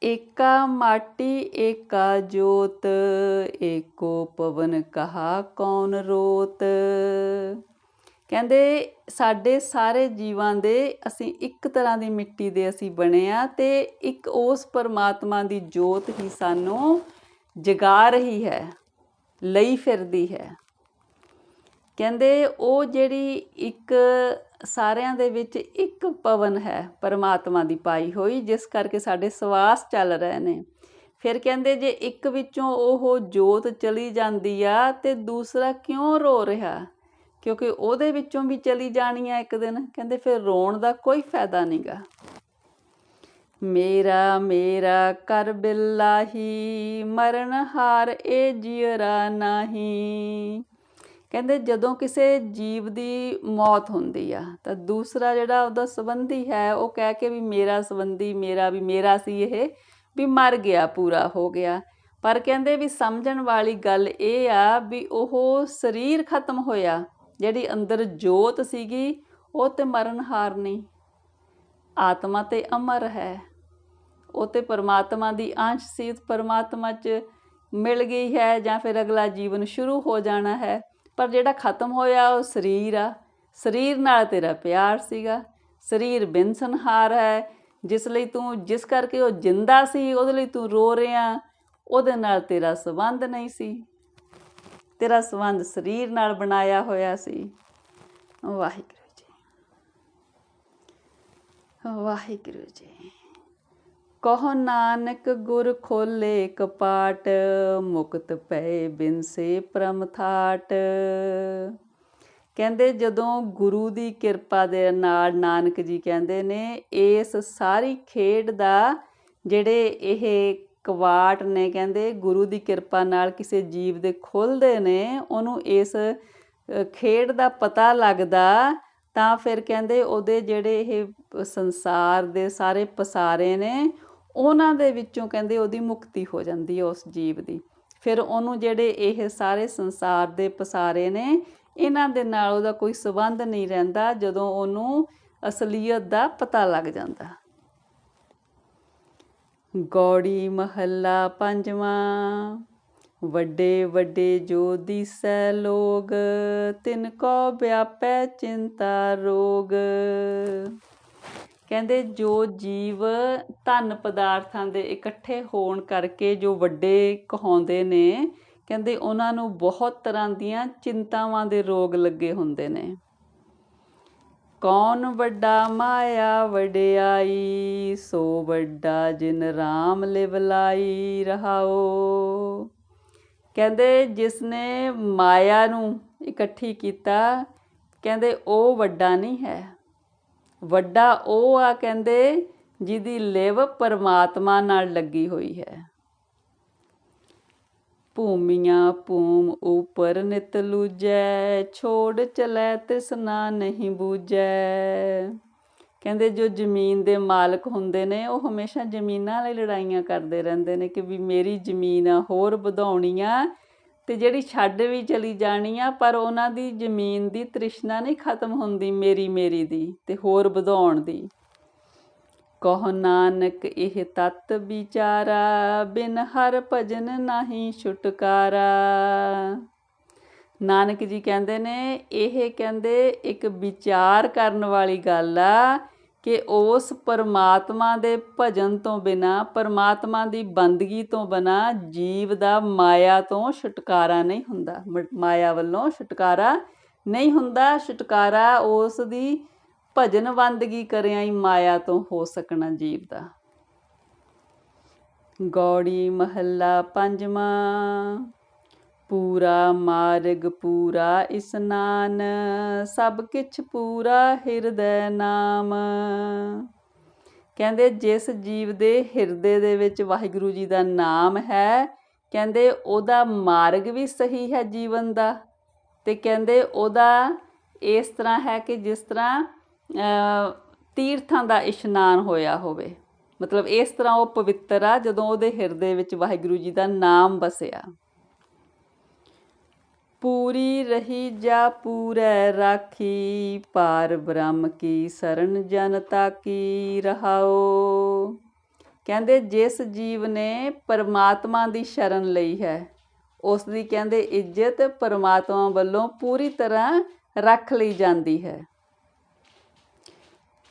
ਏਕਾ ਮਾਟੀ ਏਕਾ ਜੋਤ, ਏਕੋ ਪਵਨ ਕਹਾ ਕੌਣ ਰੋਤ। ਕਹਿੰਦੇ ਸਾਡੇ ਸਾਰੇ ਜੀਵਾਂ ਦੇ ਅਸੀਂ ਇੱਕ ਤਰ੍ਹਾਂ ਦੀ ਮਿੱਟੀ ਦੇ ਅਸੀਂ ਬਣੇ ਆ, ਤੇ ਇੱਕ ਉਸ ਪਰਮਾਤਮਾ ਦੀ ਜੋਤ ਹੀ ਸਾਨੂੰ ਜਗਾ ਰਹੀ ਹੈ, ਲਈ ਫਿਰਦੀ ਹੈ। ਕਹਿੰਦੇ ਉਹ ਜਿਹੜੀ ਇੱਕ ਸਾਰਿਆਂ ਦੇ ਵਿੱਚ ਇੱਕ ਪਵਨ ਹੈ ਪਰਮਾਤਮਾ ਦੀ ਪਾਈ ਹੋਈ, ਜਿਸ ਕਰਕੇ ਸਾਡੇ ਸਵਾਸ ਚੱਲ ਰਹੇ ਨੇ। ਫਿਰ ਕਹਿੰਦੇ ਜੇ ਇੱਕ ਵਿੱਚੋਂ ਉਹ ਜੋਤ ਚਲੀ ਜਾਂਦੀ ਆ ਤੇ ਦੂਸਰਾ ਕਿਉਂ ਰੋ ਰਿਹਾ, ਕਿਉਂਕਿ ਉਹਦੇ ਵਿੱਚੋਂ ਵੀ ਚਲੀ ਜਾਣੀ ਆ ਇੱਕ ਦਿਨ। ਕਹਿੰਦੇ ਫਿਰ ਰੋਣ ਦਾ ਕੋਈ ਫਾਇਦਾ ਨਹੀਂਗਾ। ਮੇਰਾ ਮੇਰਾ ਕਰ ਬਿਲਾਹੀ, ਮਰਨ ਹਾਰ ਇਹ ਜਿਉਰਾ ਨਾਹੀ। ਕਹਿੰਦੇ ਜਦੋਂ ਕਿਸੇ ਜੀਵ ਦੀ ਮੌਤ ਹੁੰਦੀ ਆ ਤਾਂ ਦੂਸਰਾ ਜਿਹੜਾ ਉਹਦਾ ਸੰਬੰਧੀ ਹੈ ਉਹ ਕਹਿ ਕੇ ਵੀ ਮੇਰਾ ਸੰਬੰਧੀ, ਮੇਰਾ ਵੀ ਮੇਰਾ ਸੀ, ਇਹ ਵੀ ਮਰ ਗਿਆ, ਪੂਰਾ ਹੋ ਗਿਆ। ਪਰ ਕਹਿੰਦੇ ਵੀ ਸਮਝਣ ਵਾਲੀ ਗੱਲ ਇਹ ਆ ਵੀ ਉਹ ਸਰੀਰ ਖਤਮ ਹੋਇਆ, ਜਿਹੜੀ ਅੰਦਰ ਜੋਤ ਸੀਗੀ ਉਹ ਤੇ ਮਰਨ ਹਾਰ ਨਹੀਂ। ਆਤਮਾ ਤੇ ਅਮਰ ਹੈ, ਉਹ ਤੇ ਪਰਮਾਤਮਾ ਦੀ ਅੰਸ਼ ਸੀ, ਪਰਮਾਤਮਾ 'ਚ ਮਿਲ ਗਈ ਹੈ, ਜਾਂ ਫਿਰ ਅਗਲਾ ਜੀਵਨ ਸ਼ੁਰੂ ਹੋ ਜਾਣਾ ਹੈ। ਪਰ ਜਿਹੜਾ ਖਤਮ ਹੋਇਆ ਉਹ ਸਰੀਰ ਆ। ਸਰੀਰ ਨਾਲ ਤੇਰਾ ਪਿਆਰ ਸੀਗਾ, ਸਰੀਰ ਬਿਨਸਨਹਾਰ ਹੈ, ਜਿਸ ਲਈ ਤੂੰ, ਜਿਸ ਕਰਕੇ ਉਹ ਜਿੰਦਾ ਸੀ ਉਹਦੇ ਲਈ ਤੂੰ ਰੋ ਰਿਹਾ। ਉਹਦੇ ਨਾਲ ਤੇਰਾ ਸੰਬੰਧ ਨਹੀਂ ਸੀ, ਤੇਰਾ ਸੰਬੰਧ ਸਰੀਰ ਨਾਲ ਬਣਾਇਆ ਹੋਇਆ ਸੀ। ਵਾਹਿਗੁਰੂ ਜੀ, ਵਾਹਿਗੁਰੂ ਜੀ। ਕਹੋ ਨਾਨਕ ਗੁਰ ਖੋਲੇ ਕਪਾਟ, ਮੁਕਤ ਪਏ ਬਿਨਸੇ ਪ੍ਰਮ ਥਾਟ। ਕਹਿੰਦੇ ਜਦੋਂ ਗੁਰੂ ਦੀ ਕਿਰਪਾ ਦੇ ਨਾਲ, ਨਾਨਕ ਜੀ ਕਹਿੰਦੇ ਨੇ, ਇਸ ਸਾਰੀ ਖੇਡ ਦਾ ਜਿਹੜੇ ਇਹ ਕਵਾਟ ਨੇ, ਕਹਿੰਦੇ ਗੁਰੂ ਦੀ ਕਿਰਪਾ ਨਾਲ ਕਿਸੇ ਜੀਵ ਦੇ ਖੁੱਲ੍ਹਦੇ ਨੇ, ਉਹਨੂੰ ਇਸ ਖੇਡ ਦਾ ਪਤਾ ਲੱਗਦਾ, ਤਾਂ ਫਿਰ ਕਹਿੰਦੇ ਉਹਦੇ ਜਿਹੜੇ ਇਹ ਸੰਸਾਰ ਦੇ ਸਾਰੇ ਪਸਾਰੇ ਨੇ, ਉਹਨਾਂ ਦੇ ਵਿੱਚੋਂ ਕਹਿੰਦੇ ਉਹਦੀ ਮੁਕਤੀ ਹੋ ਜਾਂਦੀ ਹੈ ਉਸ ਜੀਵ ਦੀ। ਫਿਰ ਉਹਨੂੰ ਜਿਹੜੇ ਇਹ ਸਾਰੇ ਸੰਸਾਰ ਦੇ ਪਸਾਰੇ ਨੇ, ਇਹਨਾਂ ਦੇ ਨਾਲ ਉਹਦਾ ਕੋਈ ਸੰਬੰਧ ਨਹੀਂ ਰਹਿੰਦਾ ਜਦੋਂ ਉਹਨੂੰ ਅਸਲੀਅਤ ਦਾ ਪਤਾ ਲੱਗ ਜਾਂਦਾ। ਗੌੜੀ ਮਹੱਲਾ ਪੰਜਵਾਂ। ਵੱਡੇ ਵੱਡੇ ਜੋ ਦੀਸੈ ਲੋਗ, ਤਿਨ ਕੋ ਵਿਆਪੈ ਚਿੰਤਾ ਰੋਗ। ਕਹਿੰਦੇ ਜੋ ਜੀਵ ਧਨ ਪਦਾਰਥਾਂ ਦੇ ਇਕੱਠੇ ਹੋਣ ਕਰਕੇ ਜੋ ਵੱਡੇ ਕਹਾਉਂਦੇ ਨੇ, ਕਹਿੰਦੇ ਉਹਨਾਂ ਨੂੰ ਬਹੁਤ ਤਰ੍ਹਾਂ ਦੀਆਂ ਚਿੰਤਾਵਾਂ ਦੇ ਰੋਗ ਲੱਗੇ ਹੁੰਦੇ ਨੇ। ਕੌਣ ਵੱਡਾ ਮਾਇਆ ਵਡਿਆਈ, ਸੋ ਵੱਡਾ ਜਿਨ ਰਾਮ ਲਿਵ ਲਾਈ। ਰਹਾਓ। ਕਹਿੰਦੇ ਜਿਸ ਨੇ ਮਾਇਆ ਨੂੰ ਇਕੱਠੀ ਕੀਤਾ, ਕਹਿੰਦੇ ਉਹ ਵੱਡਾ ਨਹੀਂ ਹੈ। ਵੱਡਾ ਉਹ ਆ ਕਹਿੰਦੇ ਜਿਹਦੀ ਲਿਵ ਪਰਮਾਤਮਾ ਨਾਲ ਲੱਗੀ ਹੋਈ ਹੈ। ਭੂਮੀਆਂ ਭੂਮ ਉਪਰ ਨਿਤ ਲੂਜੈ, ਛੋੜ ਚਲੈ ਤ੍ਰਿਸ਼ਨਾ ਨਹੀਂ ਬੂਝੈ। ਕਹਿੰਦੇ ਜੋ ਜ਼ਮੀਨ ਦੇ ਮਾਲਕ ਹੁੰਦੇ ਨੇ, ਉਹ ਹਮੇਸ਼ਾ ਜ਼ਮੀਨਾਂ ਲਈ ਲੜਾਈਆਂ ਕਰਦੇ ਰਹਿੰਦੇ ਨੇ ਕਿ ਵੀ ਮੇਰੀ ਜ਼ਮੀਨ ਆ, ਹੋਰ ਵਧਾਉਣੀ ਆ, ਤੇ ਜਿਹੜੀ ਛੱਡ ਵੀ ਚਲੀ ਜਾਣੀ ਆ, ਪਰ ਉਹਨਾਂ ਦੀ ਜ਼ਮੀਨ ਦੀ ਤ੍ਰਿਸ਼ਨਾ ਨਹੀਂ ਖਤਮ ਹੁੰਦੀ ਮੇਰੀ ਮੇਰੀ ਦੀ ਤੇ ਹੋਰ ਵਧਾਉਣ ਦੀ। ਕਹੋ ਨਾਨਕ ਇਹ ਤਤ ਵਿਚਾਰਾ, ਬਿਨ ਹਰ ਭਜਨ ਨਾਹੀਂ ਛੁਟਕਾਰਾ। ਨਾਨਕ ਜੀ ਕਹਿੰਦੇ ਨੇ ਇਹ ਕਹਿੰਦੇ ਇੱਕ ਵਿਚਾਰ ਕਰਨ ਵਾਲੀ ਗੱਲ ਆ ਕਿ ਉਸ ਪਰਮਾਤਮਾ ਦੇ ਭਜਨ ਤੋਂ ਬਿਨਾਂ, ਪਰਮਾਤਮਾ ਦੀ ਬੰਦਗੀ ਤੋਂ ਬਿਨਾਂ ਜੀਵ ਦਾ ਮਾਇਆ ਤੋਂ ਛੁਟਕਾਰਾ ਨਹੀਂ ਹੁੰਦਾ, ਮਾਇਆ ਵੱਲੋਂ ਛੁਟਕਾਰਾ ਨਹੀਂ ਹੁੰਦਾ। ਛੁਟਕਾਰਾ ਉਸ ਦੀ ਭਜਨ ਬੰਦਗੀ ਕਰਿਆ ਹੀ ਮਾਇਆ ਤੋਂ ਹੋ ਸਕਣਾ ਜੀਵ ਦਾ। ਗੌੜੀ ਮਹੱਲਾ ਪੰਜਵਾਂ। ਪੂਰਾ ਮਾਰਗ ਪੂਰਾ ਇਸਨਾਨ, ਸਭ ਕਿਛ ਪੂਰਾ ਹਿਰਦੈ ਨਾਮ। ਕਹਿੰਦੇ ਜਿਸ ਜੀਵ ਦੇ ਹਿਰਦੇ ਦੇ ਵਿੱਚ ਵਾਹਿਗੁਰੂ ਜੀ ਦਾ ਨਾਮ ਹੈ, ਕਹਿੰਦੇ ਉਹਦਾ ਮਾਰਗ ਵੀ ਸਹੀ ਹੈ ਜੀਵਨ ਦਾ। ਤੇ ਕਹਿੰਦੇ ਉਹਦਾ ਇਸ ਤਰ੍ਹਾਂ ਹੈ ਕਿ ਜਿਸ ਤਰ੍ਹਾਂ ਤੀਰਥਾਂ ਦਾ ਇਸ਼ਨਾਨ ਹੋਇਆ ਹੋਵੇ, ਮਤਲਬ ਇਸ ਤਰ੍ਹਾਂ ਉਹ ਪਵਿੱਤਰ ਆ ਜਦੋਂ ਉਹਦੇ ਹਿਰਦੇ ਵਿੱਚ ਵਾਹਿਗੁਰੂ ਜੀ ਦਾ ਨਾਮ ਵਸਿਆ। ਪੂਰੀ ਰਹੀ ਜਾ ਪੂਰੈ ਰਾਖੀ, ਪਾਰ ਬ੍ਰਹਮ ਕੀ ਸਰਣ ਜਨਤਾ ਕੀ ਰਹਾਓ। ਕਹਿੰਦੇ ਜਿਸ ਜੀਵ ਨੇ ਪਰਮਾਤਮਾ ਦੀ ਸ਼ਰਨ ਲਈ ਹੈ, ਉਸ ਦੀ ਕਹਿੰਦੇ ਇੱਜ਼ਤ ਪਰਮਾਤਮਾ ਵੱਲੋਂ ਪੂਰੀ ਤਰ੍ਹਾਂ ਰੱਖ ਲਈ ਜਾਂਦੀ ਹੈ।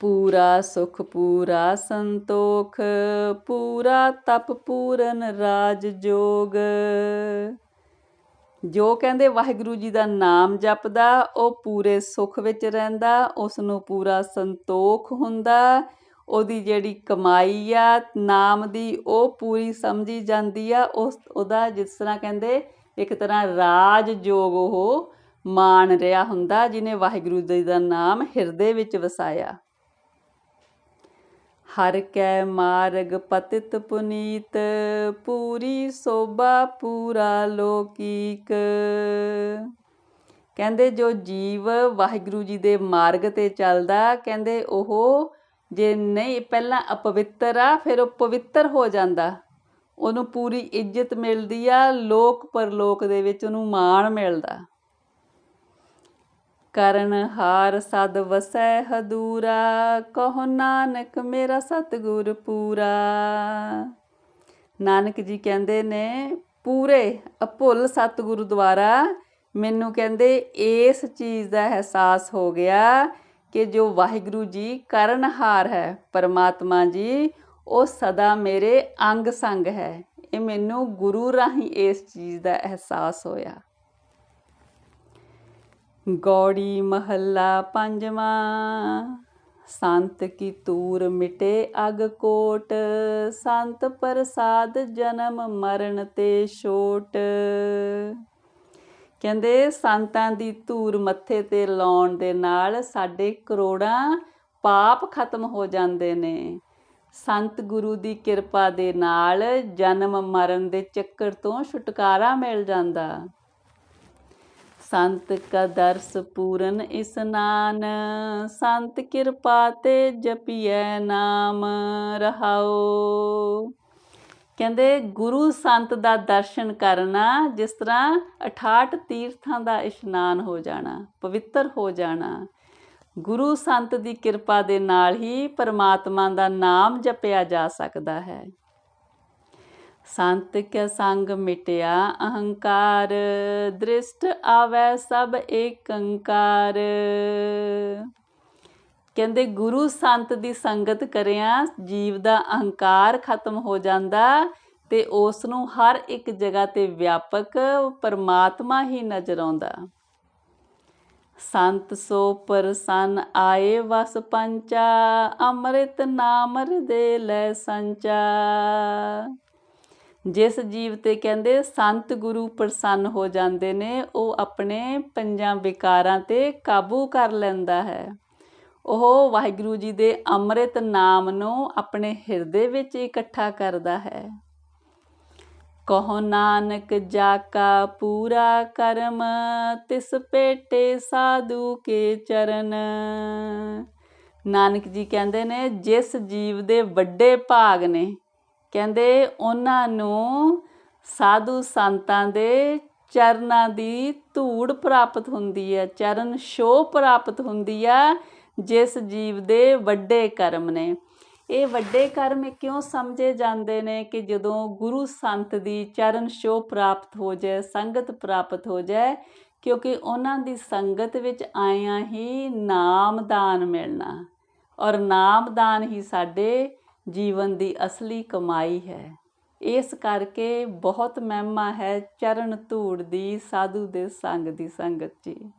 ਪੂਰਾ ਸੁਖ ਪੂਰਾ ਸੰਤੋਖ, ਪੂਰਾ ਤਪ ਪੂਰਨ ਰਾਜ ਜੋਗ। ਜੋ ਕਹਿੰਦੇ ਵਾਹਿਗੁਰੂ ਜੀ ਦਾ ਨਾਮ ਜਪਦਾ ਉਹ ਪੂਰੇ ਸੁੱਖ ਵਿੱਚ ਰਹਿੰਦਾ, ਉਸ ਨੂੰ ਪੂਰਾ ਸੰਤੋਖ ਹੁੰਦਾ। ਉਹਦੀ ਜਿਹੜੀ ਕਮਾਈ ਆ ਨਾਮ ਦੀ ਉਹ ਪੂਰੀ ਸਮਝੀ ਜਾਂਦੀ ਆ। ਉਹਦਾ ਜਿਸ ਤਰ੍ਹਾਂ ਕਹਿੰਦੇ ਇੱਕ ਤਰ੍ਹਾਂ ਰਾਜ ਜੋਗ ਉਹ ਮਾਣ ਰਿਹਾ ਹੁੰਦਾ, ਜਿਹਨੇ ਵਾਹਿਗੁਰੂ ਜੀ ਦਾ ਨਾਮ ਹਿਰਦੇ ਵਿੱਚ ਵਸਾਇਆ। ਹਰ ਕੈ ਮਾਰਗ ਪਤਿਤ ਪੁਨੀਤ, ਪੂਰੀ ਸੋਭਾ ਪੂਰਾ ਲੋਕੀਕ। ਕਹਿੰਦੇ ਜੋ ਜੀਵ ਵਾਹਿਗੁਰੂ ਜੀ ਦੇ ਮਾਰਗ 'ਤੇ ਚੱਲਦਾ, ਕਹਿੰਦੇ ਉਹ ਜੇ ਨਹੀਂ ਪਹਿਲਾਂ ਅਪਵਿੱਤਰ ਆ, ਫਿਰ ਉਹ ਪਵਿੱਤਰ ਹੋ ਜਾਂਦਾ, ਉਹਨੂੰ ਪੂਰੀ ਇੱਜ਼ਤ ਮਿਲਦੀ ਆ, ਲੋਕ ਪਰਲੋਕ ਦੇ ਵਿੱਚ ਉਹਨੂੰ ਮਾਣ ਮਿਲਦਾ। ਕਰਨ ਹਾਰ ਸਦ ਵਸੈ ਹਦੂਰਾ, ਕਹੋ ਨਾਨਕ ਮੇਰਾ ਸਤਿਗੁਰ ਪੂਰਾ। ਨਾਨਕ ਜੀ ਕਹਿੰਦੇ ਨੇ ਪੂਰੇ ਅਭੁੱਲ ਸਤਿਗੁਰੂ ਦੁਆਰਾ ਮੈਨੂੰ ਕਹਿੰਦੇ ਇਸ ਚੀਜ਼ ਦਾ ਅਹਿਸਾਸ ਹੋ ਗਿਆ ਕਿ ਜੋ ਵਾਹਿਗੁਰੂ ਜੀ ਕਰਨਹਾਰ ਹੈ, ਪਰਮਾਤਮਾ ਜੀ, ਉਹ ਸਦਾ ਮੇਰੇ ਅੰਗ ਸੰਗ ਹੈ। ਇਹ ਮੈਨੂੰ ਗੁਰੂ ਰਾਹੀਂ ਇਸ ਚੀਜ਼ ਦਾ ਅਹਿਸਾਸ ਹੋਇਆ। ਗੌੜੀ ਮਹੱਲਾ ਪੰਜਵਾਂ। ਸੰਤ ਕੀ ਤੂਰ ਮਿਟੇ ਅਗ ਕੋਟ, ਸੰਤ ਪ੍ਰਸਾਦ ਜਨਮ ਮਰਨ ਤੇ ਛੋਟ। ਕਹਿੰਦੇ ਸੰਤਾਂ ਦੀ ਧੂਰ ਮੱਥੇ ਤੇ ਲਾਉਣ ਦੇ ਨਾਲ ਸਾਡੇ ਕਰੋੜਾਂ ਪਾਪ ਖਤਮ ਹੋ ਜਾਂਦੇ ਨੇ। ਸੰਤ ਗੁਰੂ ਦੀ ਕਿਰਪਾ ਦੇ ਨਾਲ ਜਨਮ ਮਰਨ ਦੇ ਚੱਕਰ ਤੋਂ ਛੁਟਕਾਰਾ ਮਿਲ ਜਾਂਦਾ। ਸੰਤ ਕਾ ਦਰਸ ਪੂਰਨ ਇਸਨਾਨ, ਸੰਤ ਕਿਰਪਾ ਤੇ ਜਪੀਐ ਨਾਮ ਰਹਾਓ। ਕਹਿੰਦੇ ਗੁਰੂ ਸੰਤ ਦਾ ਦਰਸ਼ਨ ਕਰਨਾ ਜਿਸ ਤਰ੍ਹਾਂ 68 ਤੀਰਥਾਂ ਦਾ ਇਸ਼ਨਾਨ ਹੋ ਜਾਣਾ, ਪਵਿੱਤਰ ਹੋ ਜਾਣਾ। ਗੁਰੂ ਸੰਤ ਦੀ ਕਿਰਪਾ ਦੇ ਨਾਲ ਹੀ ਪਰਮਾਤਮਾ ਦਾ ਨਾਮ ਜਪਿਆ ਜਾ ਸਕਦਾ ਹੈ। ਸੰਤ ਕੇ ਸੰਗ ਮਿਟਿਆ ਅਹੰਕਾਰ, ਦ੍ਰਿਸ਼ਟ ਆਵੈ ਸਭ ਏਕੰਕਾਰ। ਕਹਿੰਦੇ ਗੁਰੂ ਸੰਤ ਦੀ ਸੰਗਤ ਕਰਿਆ ਜੀਵ ਦਾ ਅਹੰਕਾਰ ਖਤਮ ਹੋ ਜਾਂਦਾ ਤੇ ਉਸ ਨੂੰ ਹਰ ਇੱਕ ਜਗ੍ਹਾ ਤੇ ਵਿਆਪਕ ਪਰਮਾਤਮਾ ਹੀ ਨਜ਼ਰ ਆਉਂਦਾ। ਸੰਤ ਸੋ ਪ੍ਰਸੰਨ ਆਏ ਵਸ ਪੰਚਾ, ਅੰਮ੍ਰਿਤ ਨਾਮ ਹਿਰਦੇ ਲੈ ਸੰਚਾ। ਜਿਸ ਜੀਵ ਤੇ ਕਹਿੰਦੇ ਸੰਤ ਗੁਰੂ ਪ੍ਰਸੰਨ ਹੋ ਜਾਂਦੇ ਨੇ, ਉਹ ਆਪਣੇ ਪੰਜਾਂ ਵਿਕਾਰਾਂ ਤੇ ਕਾਬੂ ਕਰ ਲੈਂਦਾ ਹੈ। ਉਹ ਵਾਹਿਗੁਰੂ ਜੀ ਦੇ ਅੰਮ੍ਰਿਤ ਨਾਮ ਨੂੰ ਆਪਣੇ ਹਿਰਦੇ ਵਿੱਚ ਇਕੱਠਾ ਕਰਦਾ ਹੈ। ਕਹੋ ਨਾਨਕ ਜਾ ਕਾ ਪੂਰਾ ਕਰਮ, ਤਿਸ ਭੇਟੇ ਸਾਧੂ ਕੇ ਚਰਨ। ਨਾਨਕ ਜੀ ਕਹਿੰਦੇ ਨੇ ਜਿਸ ਜੀਵ ਦੇ ਵੱਡੇ ਭਾਗ ਨੇ, ਕਹਿੰਦੇ ਉਹਨਾਂ ਨੂੰ ਸਾਧੂ ਸੰਤਾਂ ਦੇ ਚਰਨਾਂ ਦੀ ਧੂੜ ਪ੍ਰਾਪਤ ਹੁੰਦੀ ਹੈ, ਚਰਨ ਛੋਹ ਪ੍ਰਾਪਤ ਹੁੰਦੀ ਆ ਜਿਸ ਜੀਵ ਦੇ ਵੱਡੇ ਕਰਮ ਨੇ। ਇਹ ਵੱਡੇ ਕਰਮ ਕਿਉਂ ਸਮਝੇ ਜਾਂਦੇ ਨੇ ਕਿ ਜਦੋਂ ਗੁਰੂ ਸੰਤ ਦੀ ਚਰਨ ਛੋਹ ਪ੍ਰਾਪਤ ਹੋ ਜਾਏ, ਸੰਗਤ ਪ੍ਰਾਪਤ ਹੋ ਜਾਏ, ਕਿਉਂਕਿ ਉਹਨਾਂ ਦੀ ਸੰਗਤ ਵਿੱਚ ਆਇਆਂ ਹੀ ਨਾਮਦਾਨ ਮਿਲਣਾ, ਔਰ ਨਾਮਦਾਨ ਹੀ ਸਾਡੇ ਜੀਵਨ ਦੀ ਅਸਲੀ ਕਮਾਈ ਹੈ। ਇਸ ਕਰਕੇ ਬਹੁਤ ਮਹਿਮਾ ਹੈ ਚਰਨ ਧੂੜ ਦੀ, ਸਾਧੂ ਦੇ ਸੰਗ ਦੀ ਸੰਗਤ ਜੀ।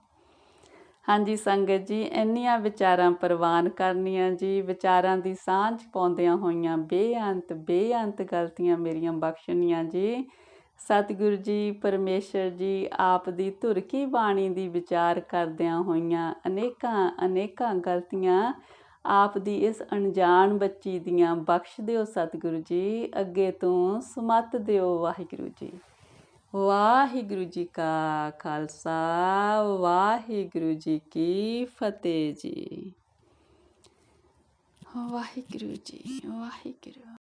ਹਾਂਜੀ ਸੰਗਤ ਜੀ, ਇੰਨੀਆਂ ਵਿਚਾਰਾਂ ਪ੍ਰਵਾਨ ਕਰਨੀਆਂ ਜੀ। ਵਿਚਾਰਾਂ ਦੀ ਸਾਂਝ ਪਾਉਂਦਿਆਂ ਹੋਈਆਂ ਬੇਅੰਤ ਗਲਤੀਆਂ ਮੇਰੀਆਂ ਬਖਸ਼ਣੀਆਂ ਜੀ। ਸਤਿਗੁਰੂ ਜੀ ਪਰਮੇਸ਼ਰ ਜੀ ਆਪ ਦੀ ਧੁਰ ਕੀ ਬਾਣੀ ਦੀ ਵਿਚਾਰ ਕਰਦਿਆਂ ਹੋਈਆਂ ਅਨੇਕਾਂ ਗਲਤੀਆਂ ਆਪ ਦੀ ਇਸ ਅਣਜਾਣ ਬੱਚੀ ਦੀਆਂ ਬਖਸ਼ ਦਿਓ ਸਤਿਗੁਰੂ ਜੀ। ਅੱਗੇ ਤੋਂ ਸੁਮੱਤ ਦਿਓ ਵਾਹਿਗੁਰੂ ਜੀ। ਵਾਹਿਗੁਰੂ ਜੀ ਕਾ ਖਾਲਸਾ, ਵਾਹਿਗੁਰੂ ਜੀ ਕੀ ਫਤਿਹ ਜੀ। ਵਾਹਿਗੁਰੂ ਜੀ, ਵਾਹਿਗੁਰੂ।